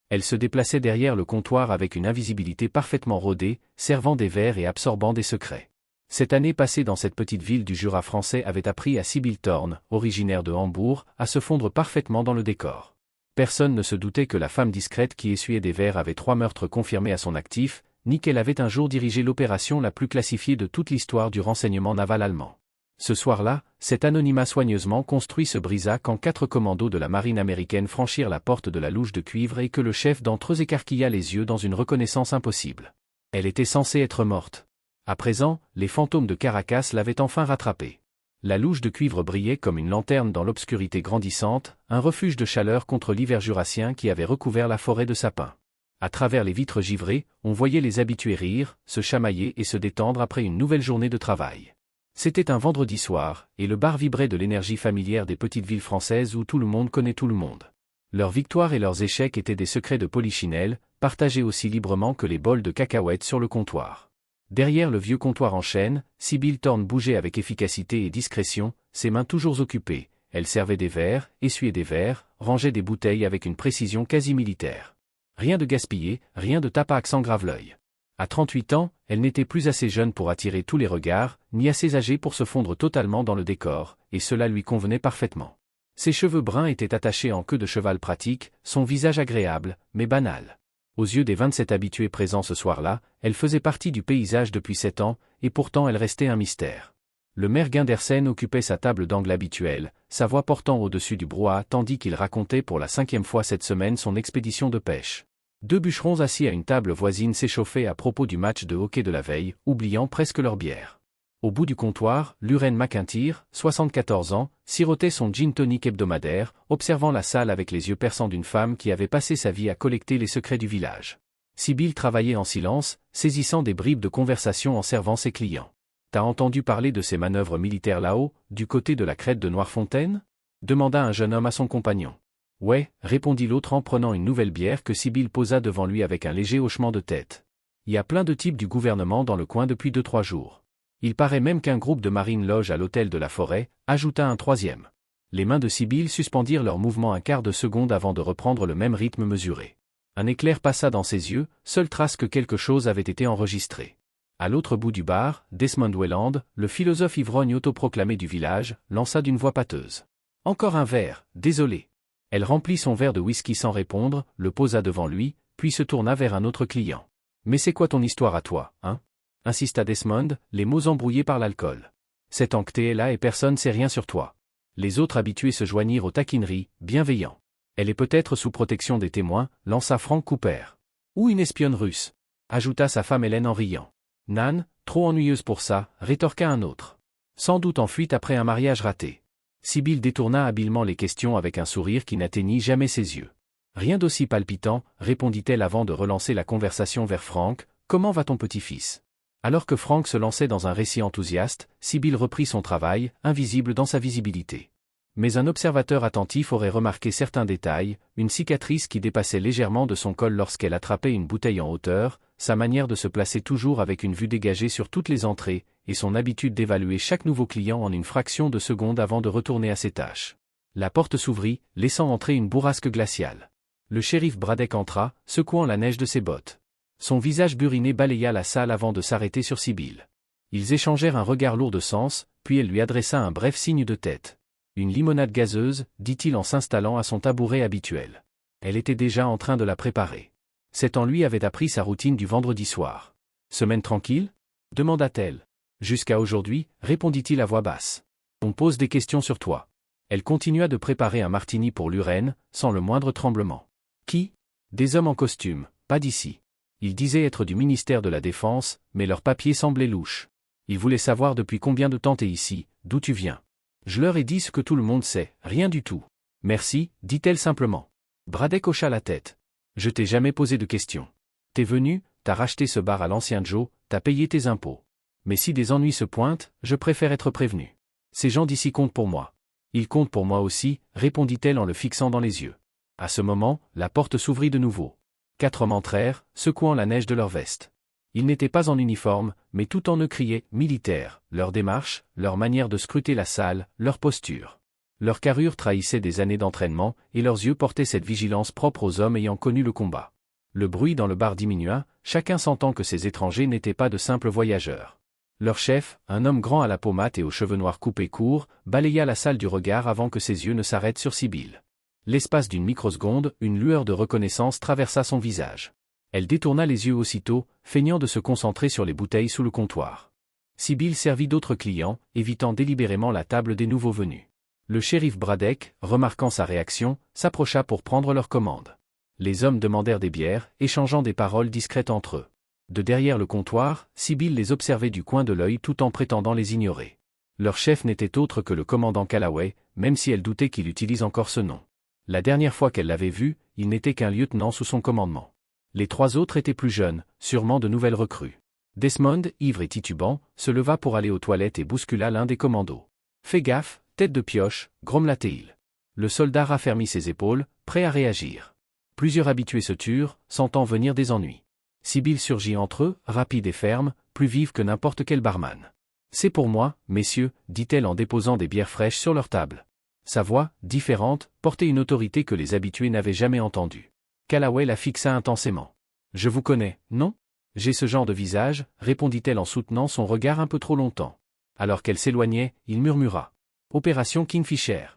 Elle se déplaçait derrière le comptoir avec une invisibilité parfaitement rodée, servant des verres et absorbant des secrets. Cette année passée dans cette petite ville du Jura français avait appris à Sybil Thorne, originaire de Hambourg, à se fondre parfaitement dans le décor. Personne ne se doutait que la femme discrète qui essuyait des verres avait 3 meurtres confirmés à son actif, ni qu'elle avait un jour dirigé l'opération la plus classifiée de toute l'histoire du renseignement naval allemand. Ce soir-là, cet anonymat soigneusement construit se brisa quand 4 commandos de la marine américaine franchirent la porte de la louche de cuivre et que le chef d'entre eux écarquilla les yeux dans une reconnaissance impossible. Elle était censée être morte. À présent, les fantômes de Caracas l'avaient enfin rattrapée. La louche de cuivre brillait comme une lanterne dans l'obscurité grandissante, un refuge de chaleur contre l'hiver jurassien qui avait recouvert la forêt de sapins. À travers les vitres givrées, on voyait les habitués rire, se chamailler et se détendre après une nouvelle journée de travail. C'était un vendredi soir, et le bar vibrait de l'énergie familière des petites villes françaises où tout le monde connaît tout le monde. Leurs victoires et leurs échecs étaient des secrets de polichinelle, partagés aussi librement que les bols de cacahuètes sur le comptoir. Derrière le vieux comptoir en chêne, Sybil Thorne bougeait avec efficacité et discrétion, ses mains toujours occupées. Elle servait des verres, essuyait des verres, rangeait des bouteilles avec une précision quasi militaire. Rien de gaspillé, rien de tape à accent grave-l'œil. À 38 ans, elle n'était plus assez jeune pour attirer tous les regards, ni assez âgée pour se fondre totalement dans le décor, et cela lui convenait parfaitement. Ses cheveux bruns étaient attachés en queue de cheval pratique, son visage agréable, mais banal. Aux yeux des 27 habitués présents ce soir-là, elle faisait partie du paysage depuis 7 ans, et pourtant elle restait un mystère. Le maire Gundersen occupait sa table d'angle habituelle, sa voix portant au-dessus du brouhaha tandis qu'il racontait pour la 5e fois cette semaine son expédition de pêche. 2 bûcherons assis à une table voisine s'échauffaient à propos du match de hockey de la veille, oubliant presque leur bière. Au bout du comptoir, Luren McIntyre, 74 ans, sirotait son gin tonic hebdomadaire, observant la salle avec les yeux perçants d'une femme qui avait passé sa vie à collecter les secrets du village. Sybil travaillait en silence, saisissant des bribes de conversation en servant ses clients. « T'as entendu parler de ces manœuvres militaires là-haut, du côté de la crête de Noirfontaine ?» demanda un jeune homme à son compagnon. « Ouais », répondit l'autre en prenant une nouvelle bière que Sybil posa devant lui avec un léger hochement de tête. « Y a plein de types du gouvernement dans le coin depuis 2-3 jours. Il paraît même qu'un groupe de marines loge à l'hôtel de la Forêt, » ajouta un troisième. Les mains de Sybil suspendirent leur mouvement un quart de seconde avant de reprendre le même rythme mesuré. Un éclair passa dans ses yeux, seule trace que quelque chose avait été enregistré. À l'autre bout du bar, Desmond Welland, le philosophe ivrogne autoproclamé du village, lança d'une voix pâteuse. « Encore un verre, désolé. » Elle remplit son verre de whisky sans répondre, le posa devant lui, puis se tourna vers un autre client. « Mais c'est quoi ton histoire à toi, hein ?» insista Desmond, les mots embrouillés par l'alcool. « C'est que t'es là et personne sait rien sur toi. » Les autres habitués se joignirent aux taquineries, bienveillants. « Elle est peut-être sous protection des témoins, » lança Frank Cooper. « Ou une espionne russe, » ajouta sa femme Hélène en riant. « Nan, trop ennuyeuse pour ça, » rétorqua un autre. « Sans doute en fuite après un mariage raté. » Sybil détourna habilement les questions avec un sourire qui n'atteignit jamais ses yeux. « Rien d'aussi palpitant, » répondit-elle avant de relancer la conversation vers Frank. « Comment va ton petit-fils » Alors que Frank se lançait dans un récit enthousiaste, Sybil reprit son travail, invisible dans sa visibilité. Mais un observateur attentif aurait remarqué certains détails, une cicatrice qui dépassait légèrement de son col lorsqu'elle attrapait une bouteille en hauteur, sa manière de se placer toujours avec une vue dégagée sur toutes les entrées, et son habitude d'évaluer chaque nouveau client en une fraction de seconde avant de retourner à ses tâches. La porte s'ouvrit, laissant entrer une bourrasque glaciale. Le shérif Braddock entra, secouant la neige de ses bottes. Son visage buriné balaya la salle avant de s'arrêter sur Sybil. Ils échangèrent un regard lourd de sens, puis elle lui adressa un bref signe de tête. « Une limonade gazeuse, » dit-il en s'installant à son tabouret habituel. Elle était déjà en train de la préparer. Cet ennui avait appris sa routine du vendredi soir. « Semaine tranquille » demanda-t-elle. « Jusqu'à aujourd'hui, » répondit-il à voix basse. « On pose des questions sur toi. » Elle continua de préparer un martini pour Luren, sans le moindre tremblement. « Qui » ? Des hommes en costume, pas d'ici. Ils disaient être du ministère de la Défense, mais leurs papiers semblaient louches. Ils voulaient savoir depuis combien de temps t'es ici, d'où tu viens. Je leur ai dit ce que tout le monde sait, rien du tout. Merci, dit-elle simplement. Braddock hocha la tête. Je t'ai jamais posé de questions. T'es venu, t'as racheté ce bar à l'ancien Joe, t'as payé tes impôts. Mais si des ennuis se pointent, je préfère être prévenu. Ces gens d'ici comptent pour moi. Ils comptent pour moi aussi, répondit-elle en le fixant dans les yeux. À ce moment, la porte s'ouvrit de nouveau. 4 hommes entrèrent, secouant la neige de leur veste. Ils n'étaient pas en uniforme, mais tout en eux criaient « militaires », leur démarche, leur manière de scruter la salle, leur posture. Leur carrure trahissait des années d'entraînement, et leurs yeux portaient cette vigilance propre aux hommes ayant connu le combat. Le bruit dans le bar diminua, chacun sentant que ces étrangers n'étaient pas de simples voyageurs. Leur chef, un homme grand à la peau mate et aux cheveux noirs coupés courts, balaya la salle du regard avant que ses yeux ne s'arrêtent sur Sibylle. L'espace d'une microseconde, une lueur de reconnaissance traversa son visage. Elle détourna les yeux aussitôt, feignant de se concentrer sur les bouteilles sous le comptoir. Sibylle servit d'autres clients, évitant délibérément la table des nouveaux venus. Le shérif Braddock, remarquant sa réaction, s'approcha pour prendre leur commande. Les hommes demandèrent des bières, échangeant des paroles discrètes entre eux. De derrière le comptoir, Sibylle les observait du coin de l'œil tout en prétendant les ignorer. Leur chef n'était autre que le commandant Callaway, même si elle doutait qu'il utilise encore ce nom. La dernière fois qu'elle l'avait vu, il n'était qu'un lieutenant sous son commandement. Les trois autres étaient plus jeunes, sûrement de nouvelles recrues. Desmond, ivre et titubant, se leva pour aller aux toilettes et bouscula l'un des commandos. « Fais gaffe, tête de pioche », grommela-t-il. Le soldat raffermit ses épaules, prêt à réagir. Plusieurs habitués se turent, sentant venir des ennuis. Sibylle surgit entre eux, rapide et ferme, plus vive que n'importe quel barman. « C'est pour moi, messieurs », dit-elle en déposant des bières fraîches sur leur table. Sa voix, différente, portait une autorité que les habitués n'avaient jamais entendue. Callaway la fixa intensément. « Je vous connais, non ? J'ai ce genre de visage, répondit-elle en soutenant son regard un peu trop longtemps. Alors qu'elle s'éloignait, il murmura. « Opération Kingfisher ».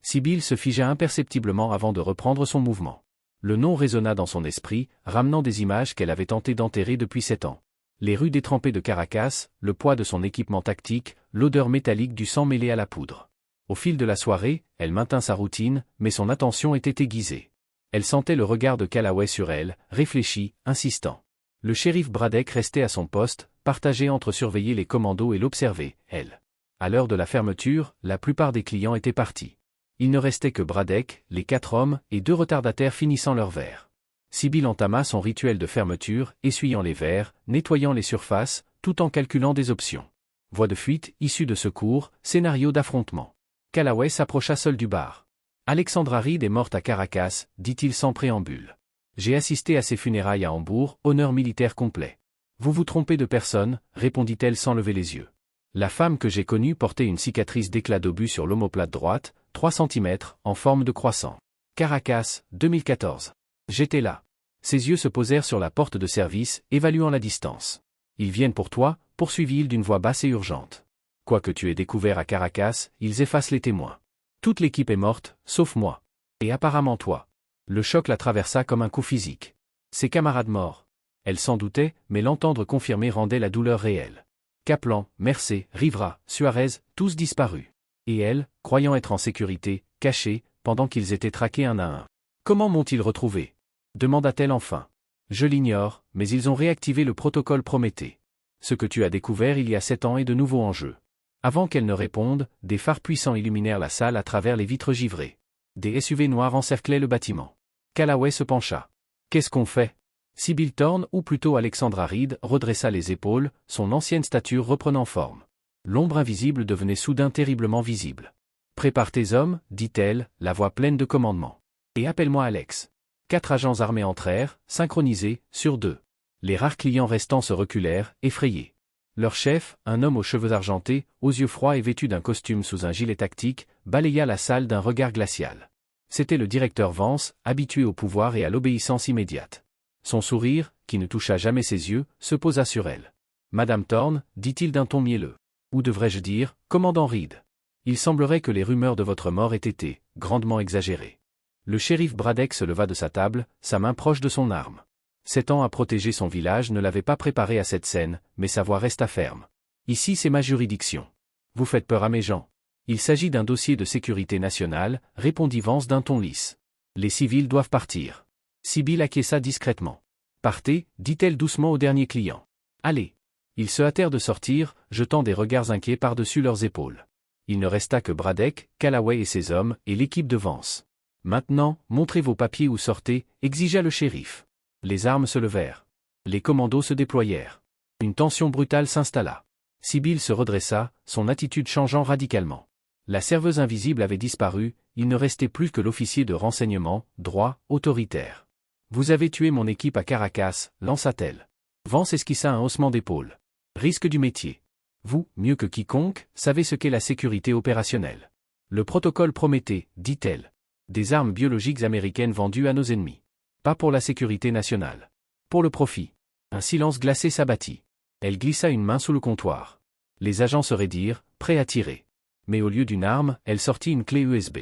Sibylle se figea imperceptiblement avant de reprendre son mouvement. Le nom résonna dans son esprit, ramenant des images qu'elle avait tenté d'enterrer depuis 7 ans. Les rues détrempées de Caracas, le poids de son équipement tactique, l'odeur métallique du sang mêlé à la poudre. Au fil de la soirée, elle maintint sa routine, mais son attention était aiguisée. Elle sentait le regard de Callaway sur elle, réfléchi, insistant. Le shérif Braddock restait à son poste, partagé entre surveiller les commandos et l'observer, elle. À l'heure de la fermeture, la plupart des clients étaient partis. Il ne restait que Braddock, les 4 hommes, et 2 retardataires finissant leur verre. Sibylle entama son rituel de fermeture, essuyant les verres, nettoyant les surfaces, tout en calculant des options. Voie de fuite, issue de secours, scénario d'affrontement. Callaway s'approcha seul du bar. Alexandra Reed est morte à Caracas, dit-il sans préambule. J'ai assisté à ses funérailles à Hambourg, honneur militaire complet. Vous vous trompez de personne, répondit-elle sans lever les yeux. La femme que j'ai connue portait une cicatrice d'éclat d'obus sur l'omoplate droite, 3 cm, en forme de croissant. Caracas, 2014. J'étais là. Ses yeux se posèrent sur la porte de service, évaluant la distance. Ils viennent pour toi, poursuivit-il d'une voix basse et urgente. Quoi que tu aies découvert à Caracas, ils effacent les témoins. Toute l'équipe est morte, sauf moi. Et apparemment toi. Le choc la traversa comme un coup physique. Ses camarades morts. Elle s'en doutait, mais l'entendre confirmer rendait la douleur réelle. Kaplan, Mercé, Rivera, Suarez, tous disparus. Et elle, croyant être en sécurité, cachée, pendant qu'ils étaient traqués un à un. Comment m'ont-ils retrouvé ? Demanda-t-elle enfin. Je l'ignore, mais ils ont réactivé le protocole Prométhée. Ce que tu as découvert il y a 7 ans est de nouveau en jeu. Avant qu'elle ne réponde, des phares puissants illuminèrent la salle à travers les vitres givrées. Des SUV noirs encerclaient le bâtiment. Callaway se pencha. Qu'est-ce qu'on fait ? Sibylle Thorne, ou plutôt Alexandra Reed, redressa les épaules, son ancienne stature reprenant forme. L'ombre invisible devenait soudain terriblement visible. Prépare tes hommes, dit-elle, la voix pleine de commandement. Et appelle-moi Alex. 4 agents armés entrèrent, synchronisés, sur 2. Les rares clients restants se reculèrent, effrayés. Leur chef, un homme aux cheveux argentés, aux yeux froids et vêtu d'un costume sous un gilet tactique, balaya la salle d'un regard glacial. C'était le directeur Vance, habitué au pouvoir et à l'obéissance immédiate. Son sourire, qui ne toucha jamais ses yeux, se posa sur elle. « Madame Thorne, dit-il d'un ton mielleux. Ou devrais-je dire, commandant Reed. Il semblerait que les rumeurs de votre mort aient été grandement exagérées. » Le shérif Braddock se leva de sa table, sa main proche de son arme. 7 ans à protéger son village ne l'avait pas préparé à cette scène, mais sa voix resta ferme. « Ici c'est ma juridiction. Vous faites peur à mes gens. Il s'agit d'un dossier de sécurité nationale, répondit Vance d'un ton lisse. Les civils doivent partir. Sibylle acquiesça discrètement. Partez, dit-elle doucement au dernier client. Allez. Ils se hâtèrent de sortir, jetant des regards inquiets par-dessus leurs épaules. Il ne resta que Braddock, Callaway et ses hommes, et l'équipe de Vance. Maintenant, montrez vos papiers ou sortez, exigea le shérif. Les armes se levèrent. Les commandos se déployèrent. Une tension brutale s'installa. Sibylle se redressa, son attitude changeant radicalement. La serveuse invisible avait disparu, il ne restait plus que l'officier de renseignement, droit, autoritaire. « Vous avez tué mon équipe à Caracas », lança-t-elle. Vance esquissa un haussement d'épaule. « Risque du métier. Vous, mieux que quiconque, savez ce qu'est la sécurité opérationnelle. Le protocole Prométhée, dit-elle. Des armes biologiques américaines vendues à nos ennemis. Pas pour la sécurité nationale. Pour le profit. Un silence glacé s'abattit. Elle glissa une main sous le comptoir. Les agents se raidirent, prêts à tirer. Mais au lieu d'une arme, elle sortit une clé USB.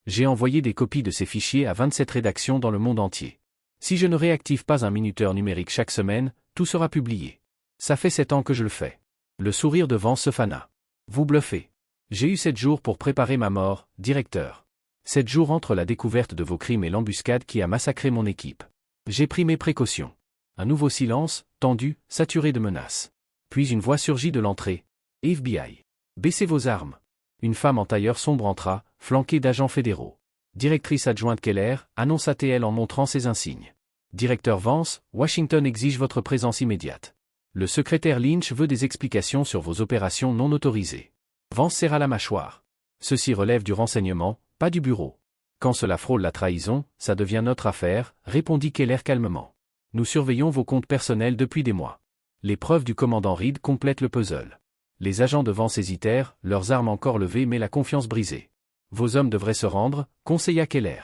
J'ai envoyé des copies de ces fichiers à 27 rédactions dans le monde entier. Si je ne réactive pas un minuteur numérique chaque semaine, tout sera publié. Ça fait 7 ans que je le fais. Le sourire de Vance se fana. Vous bluffez. J'ai eu 7 jours pour préparer ma mort, directeur. 7 jours entre la découverte de vos crimes et l'embuscade qui a massacré mon équipe. J'ai pris mes précautions. Un nouveau silence, tendu, saturé de menaces. Puis une voix surgit de l'entrée. FBI. Baissez vos armes. Une femme en tailleur sombre entra, flanquée d'agents fédéraux. Directrice adjointe Keller, annonça-t-elle en montrant ses insignes. Directeur Vance, Washington exige votre présence immédiate. Le secrétaire Lynch veut des explications sur vos opérations non autorisées. Vance serra la mâchoire. Ceci relève du renseignement, pas du bureau. Quand cela frôle la trahison, ça devient notre affaire, répondit Keller calmement. Nous surveillons vos comptes personnels depuis des mois. Les preuves du commandant Reed complètent le puzzle. Les agents de Vance hésitèrent, leurs armes encore levées mais la confiance brisée. Vos hommes devraient se rendre, conseilla Keller.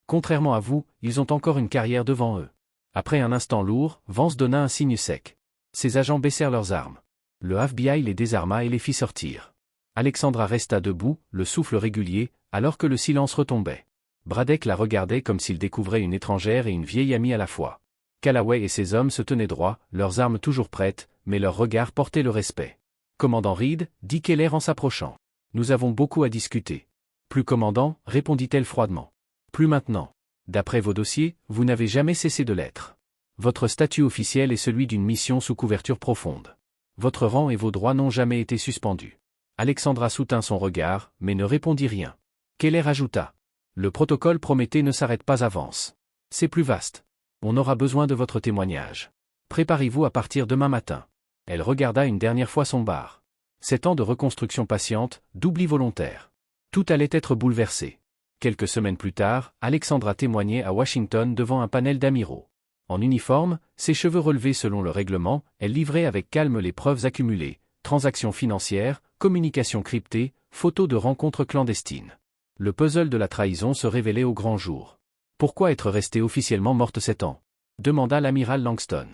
Contrairement à vous, ils ont encore une carrière devant eux. Après un instant lourd, Vance donna un signe sec. Ses agents baissèrent leurs armes. Le FBI les désarma et les fit sortir. Alexandra resta debout, le souffle régulier, alors que le silence retombait. Braddock la regardait comme s'il découvrait une étrangère et une vieille amie à la fois. Callaway et ses hommes se tenaient droits, leurs armes toujours prêtes, mais leurs regards portaient le respect. Commandant Reed, dit Keller en s'approchant. Nous avons beaucoup à discuter. Plus commandant, répondit-elle froidement. Plus maintenant. D'après vos dossiers, vous n'avez jamais cessé de l'être. Votre statut officiel est celui d'une mission sous couverture profonde. Votre rang et vos droits n'ont jamais été suspendus. Alexandra soutint son regard, mais ne répondit rien. Keller ajouta. Le protocole Prométhée ne s'arrête pas à Vance. C'est plus vaste. On aura besoin de votre témoignage. Préparez-vous à partir demain matin. Elle regarda une dernière fois son bar. 7 ans de reconstruction patiente, d'oubli volontaire. Tout allait être bouleversé. Quelques semaines plus tard, Alexandra témoignait à Washington devant un panel d'amiraux. En uniforme, ses cheveux relevés selon le règlement, elle livrait avec calme les preuves accumulées, transactions financières, communications cryptées, photos de rencontres clandestines. Le puzzle de la trahison se révélait au grand jour. Pourquoi être restée officiellement morte 7 ans ? Demanda l'amiral Langston.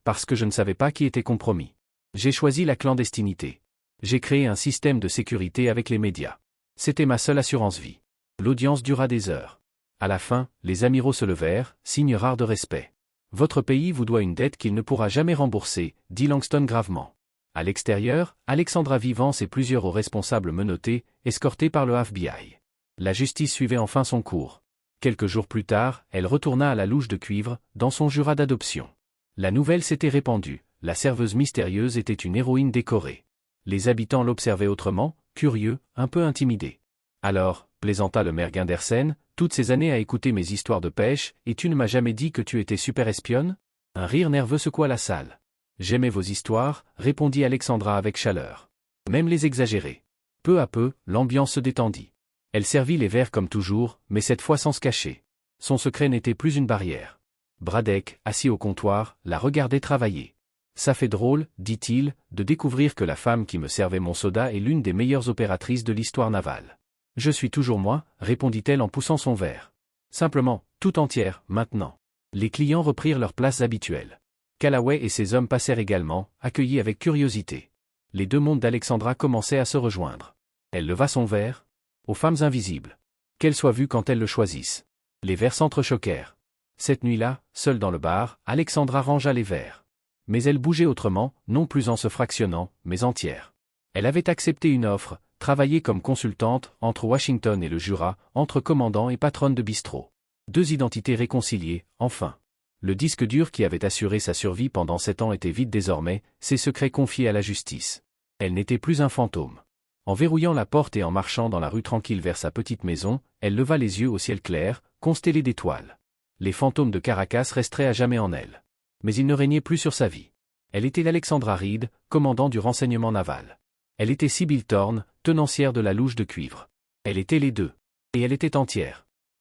Parce que je ne savais pas qui était compromis. J'ai choisi la clandestinité. J'ai créé un système de sécurité avec les médias. C'était ma seule assurance vie. L'audience dura des heures. À la fin, les amiraux se levèrent, signe rare de respect. Votre pays vous doit une dette qu'il ne pourra jamais rembourser, dit Langston gravement. À l'extérieur, Alexandra Vivance et plusieurs hauts responsables menottés, escortés par le FBI. La justice suivait enfin son cours. Quelques jours plus tard, elle retourna à la louche de cuivre, dans son jurat d'adoption. La nouvelle s'était répandue, la serveuse mystérieuse était une héroïne décorée. Les habitants l'observaient autrement, curieux, un peu intimidés. Alors, plaisanta le maire Gundersen, toutes ces années à écouter mes histoires de pêche, et tu ne m'as jamais dit que tu étais super espionne ? Un rire nerveux secoua la salle. J'aimais vos histoires, répondit Alexandra avec chaleur. Même les exagérer. Peu à peu, l'ambiance se détendit. Elle servit les verres comme toujours, mais cette fois sans se cacher. Son secret n'était plus une barrière. Braddock, assis au comptoir, la regardait travailler. Ça fait drôle, dit-il, de découvrir que la femme qui me servait mon soda est l'une des meilleures opératrices de l'histoire navale. Je suis toujours moi, répondit-elle en poussant son verre. Simplement, tout entière, maintenant. Les clients reprirent leurs places habituelles. Callaway et ses hommes passèrent également, accueillis avec curiosité. Les deux mondes d'Alexandra commençaient à se rejoindre. Elle leva son verre. Aux femmes invisibles. Qu'elles soient vues quand elles le choisissent. Les verres s'entrechoquèrent. Cette nuit-là, seule dans le bar, Alexandra rangea les verres. Mais elle bougeait autrement, non plus en se fractionnant, mais entière. Elle avait accepté une offre, travailler comme consultante, entre Washington et le Jura, entre commandant et patronne de bistrot. 2 identités réconciliées, enfin. Le disque dur qui avait assuré sa survie pendant 7 ans était vide désormais, ses secrets confiés à la justice. Elle n'était plus un fantôme. En verrouillant la porte et en marchant dans la rue tranquille vers sa petite maison, elle leva les yeux au ciel clair, constellé d'étoiles. Les fantômes de Caracas resteraient à jamais en elle. Mais il ne régnait plus sur sa vie. Elle était l'Alexandra Reed, commandant du renseignement naval. Elle était Sybil Thorne, tenancière de la louche de cuivre. Elle était les deux. Et elle était entière.